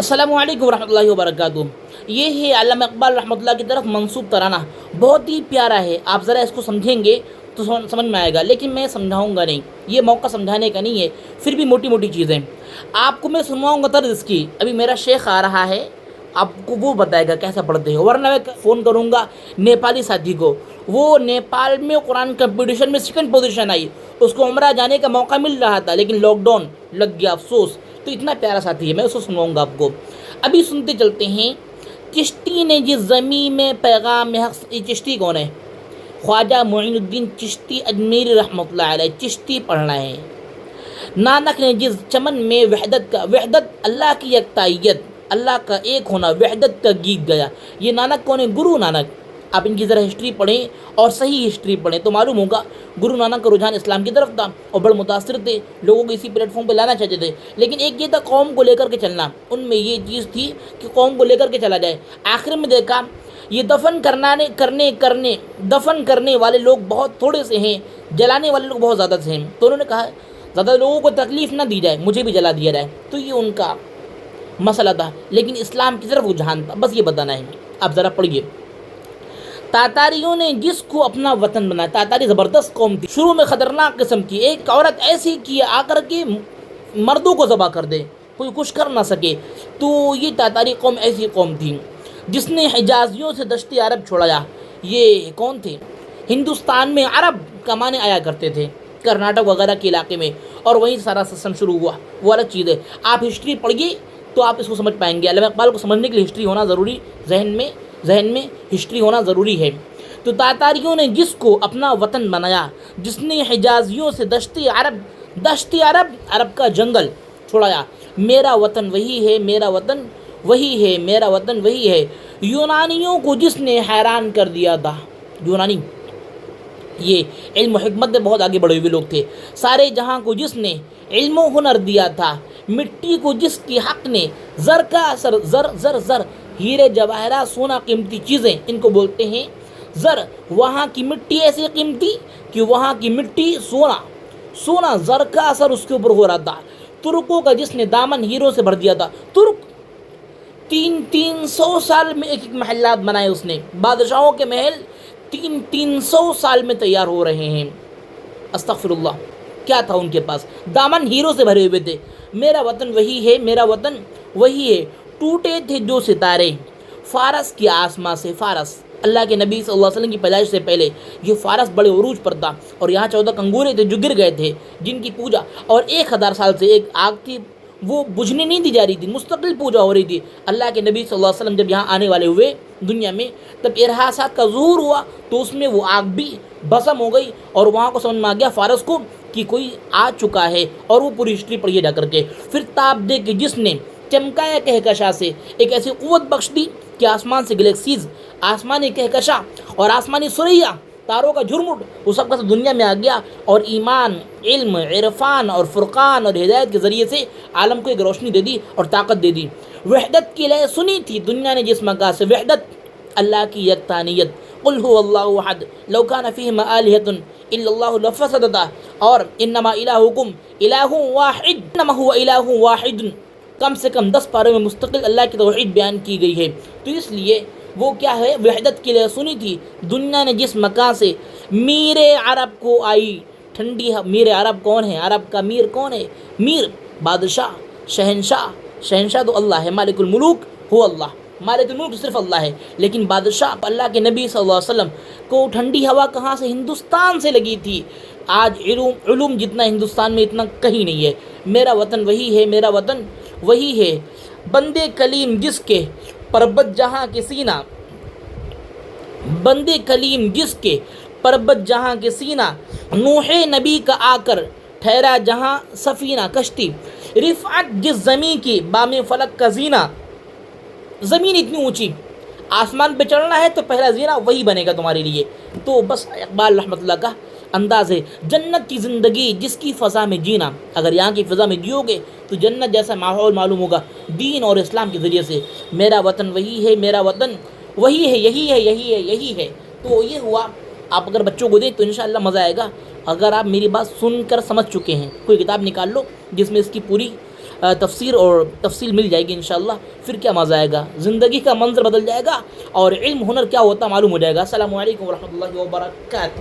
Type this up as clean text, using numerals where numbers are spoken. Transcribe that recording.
अस्सलामु अलैकुम रहमतुल्लाहि व बरकातुहू। ये है अल्लामा इकबाल रहमतुल्लाह की तरफ मंसूब तराना, बहुत ही प्यारा है। आप ज़रा इसको समझेंगे तो समझ में आएगा, लेकिन मैं समझाऊंगा नहीं, ये मौका समझाने का नहीं है। फिर भी मोटी मोटी चीज़ें आपको मैं सुनवाऊंगा तर्ज इसकी। अभी मेरा शेख आ रहा है, आपको वो बताएगा कैसा पढ़ते हो, वरना मैं फ़ोन करूँगा नेपाली साथी को। वो नेपाल में कुरान कंपटीशन में सेकंड पोजीशन आई, उसको उम्रा जाने का मौका मिल रहा था, लेकिन लॉकडाउन लग गया, अफसोस। तो इतना प्यारा साथी है, मैं उसको सुनवाऊंगा आपको। अभी सुनते चलते हैं। चिश्ती ने जिस ज़मीं में पैगाम हक़, ये चिश्ती कौन है? ख्वाजा मोइनुद्दीन चिश्ती अजमेरी रहमतुल्लाह अलैह, चिश्ती पढ़ना है। नानक ने जिस चमन में वहदत अल्लाह की यकताइयत, अल्लाह का एक होना, वहदत का गीत गया। ये नानक कौन है? गुरु नानक। आप इनकी ज़रा हिस्ट्री पढ़ें और सही हिस्ट्री पढ़ें तो मालूम होगा गुरु नानक का रुझान इस्लाम की तरफ था और बड़े मुतासिर थे, लोगों को इसी प्लेटफॉर्म पे लाना चाहते थे। लेकिन एक ये था कौम को लेकर के चलना, उनमें ये चीज़ थी कि कौम को लेकर के चला जाए। आखिर में देखा ये दफन करने वाले लोग बहुत थोड़े से हैं, जलाने वाले लोग बहुत ज़्यादा से हैं। तो उन्होंने कहा ज़्यादा लोगों को तकलीफ़ ना दी जाए, मुझे भी जला दिया जाए। तो ये उनका मसला था, लेकिन इस्लाम की तरफ रुझान था। बस ये बताना है। आप ज़रा पढ़िए। तातारियों ने जिसको अपना वतन बनाया, तातारी ज़बरदस्त कौम थी, शुरू में ख़तरनाक किस्म की। एक औरत ऐसी की आकर के मर्दों को ज़बा कर दे, कोई कुछ कर ना सके। तो ये तातारी कौम ऐसी कौम थी जिसने हिजाजियों से दश्त अरब छोड़ाया। ये कौन थे? हिंदुस्तान में अरब कमाने आया करते थे, कर्नाटक वगैरह के इलाके में, और वहीं सारा सिस्टम शुरू हुआ। वो अलग चीज़ है। आप हिस्ट्री पढ़िए तो आप इसको समझ पाएंगे। अल्लामा इकबाल को समझने के लिए हिस्ट्री होना ज़रूरी, जहन में हिस्ट्री होना ज़रूरी है। तो तातारियों ने जिसको अपना वतन बनाया, जिसने हिजाजियों से दश्त अरब, अरब का जंगल छुड़ाया। मेरा वतन वही है, मेरा वतन वही है, मेरा वतन वही है। यूनानियों को जिसने हैरान कर दिया था, यूनानी ये इल्म हिकमत में बहुत आगे बढ़े हुए लोग थे। सारे जहां को जिसने इल्म हुनर दिया था, मिट्टी को जिसकी हक ने ज़र का असर, ज़र हीरे जवाहरात सोना कीमती चीज़ें, इनको बोलते हैं ज़र। वहाँ की मिट्टी ऐसी कीमती कि वहाँ की मिट्टी सोना ज़र का असर उसके ऊपर हो रहा था। तुर्कों का जिसने दामन हीरो से भर दिया था। तुर्क 300 साल में एक महल्लात बनाए उसने। बादशाहों के महल 300 साल में तैयार हो रहे हैं। अस्तगफिरुल्लाह, क्या था उनके पास? दामन हीरो से भरे हुए थे। मेरा वतन वही है, मेरा वतन वही है। टूटे थे जो सितारे फारस के आसमां से। फारस अल्लाह के नबी सल्लल्लाहु अलैहि वसल्लम की पैदाइश से पहले ये फारस बड़े उरूज पर था, और यहाँ 14 कंगूरे थे जो गिर गए थे, जिनकी पूजा और 1000 साल से एक आग थी, वो बुझने नहीं दी जा रही थी, मुस्तकिल पूजा हो रही थी। अल्लाह के नबी सल्लल्लाहु अलैहि वसल्लम जब यहाँ आने वाले हुए दुनिया में, तब इरहासात का ज़ुहूर हुआ, तो उसमें वो आग भी भस्म हो गई, और वहाँ को समझ में आ गया फारस को कि कोई आ चुका है। और वो पूरी हिस्ट्री पढ़िए जा करके। फिर ताप दे के जिसने चमकाया कहकशा से, एक ऐसी क़ुव्वत बख्श दी कि आसमान से गैलेक्सीज, आसमानी कहकशा और आसमानी सुरैया, तारों का झुरमुट, वो सब का सब दुनिया में आ गया। और ईमान, इल्म, इरफान और फुरकान और हिदायत के ज़रिए से आलम को एक रोशनी दे दी और ताकत दे दी। वहदत की लय सुनी थी दुनिया ने जिस मका से, वहदत अल्लाह की यकतानियत। कुल हुवल्लाहु अहद लौ कान फ़ीहिमा आलिहतुन इल्लल्लाहु लफ़सदता, और इन्नमा इलाहुकुम इलाहुन वाहिद इन्नमा हुवा इलाहुन वाहिद। कम से कम 10 पारों में मुस्तकिल अल्लाह की तौहीद बयान की गई है। तो इसलिए वो क्या है? वहदत के लिए सुनी थी दुनिया ने जिस मकान से। मीरे अरब को आई ठंडी। मीर अरब कौन है? अरब का मीर कौन है? मीर बादशाह, शहनशाह तो अल्लाह है। मालिकुल मुलूक हो अल्लाह, मालिकुल मुल्क सिर्फ अल्लाह है। लेकिन बादशाह अल्लाह के नबी सल्लल्लाहु अलैहि वसल्लम को ठंडी हवा कहाँ से? हिंदुस्तान से लगी थी। आज इल्म जितना हिंदुस्तान में इतना कहीं नहीं है। मेरा वतन वही है, मेरा वतन वही है। बंदे कलीम जिसके परबत जहाँ के सीना, बंदे कलीम जिसके परबत जहाँ के सीना, नूहे नबी का आकर ठहरा जहाँ सफ़ीना कश्ती। रिफ़अत जिस ज़मीन की बामे फलक का जीना, ज़मीन इतनी ऊंची, आसमान पे चढ़ना है तो पहला जीना वही बनेगा तुम्हारे लिए। तो बस इकबाल रहमतुल्लाह का अंदाज़ है। जन्नत की ज़िंदगी जिसकी फ़ज़ा में जीना, अगर यहाँ की फ़ज़ा में जियोगे तो जन्नत जैसा माहौल मालूम होगा दीन और इस्लाम के ज़रिए से। मेरा वतन वही है, मेरा वतन वही है, यही है, यही है, यही है। तो ये हुआ। आप अगर बच्चों को दें तो इंशाअल्लाह मज़ा आएगा। अगर आप मेरी बात सुनकर समझ चुके हैं, कोई किताब निकाल लो जिसमें इसकी पूरी تفسیر اور تفصیل مل جائے گی انشاءاللہ، پھر کیا مزہ آئے گا، زندگی کا منظر بدل جائے گا اور علم ہنر کیا ہوتا معلوم ہو جائے گا۔ السلام علیکم ورحمۃ اللہ وبرکاتہ۔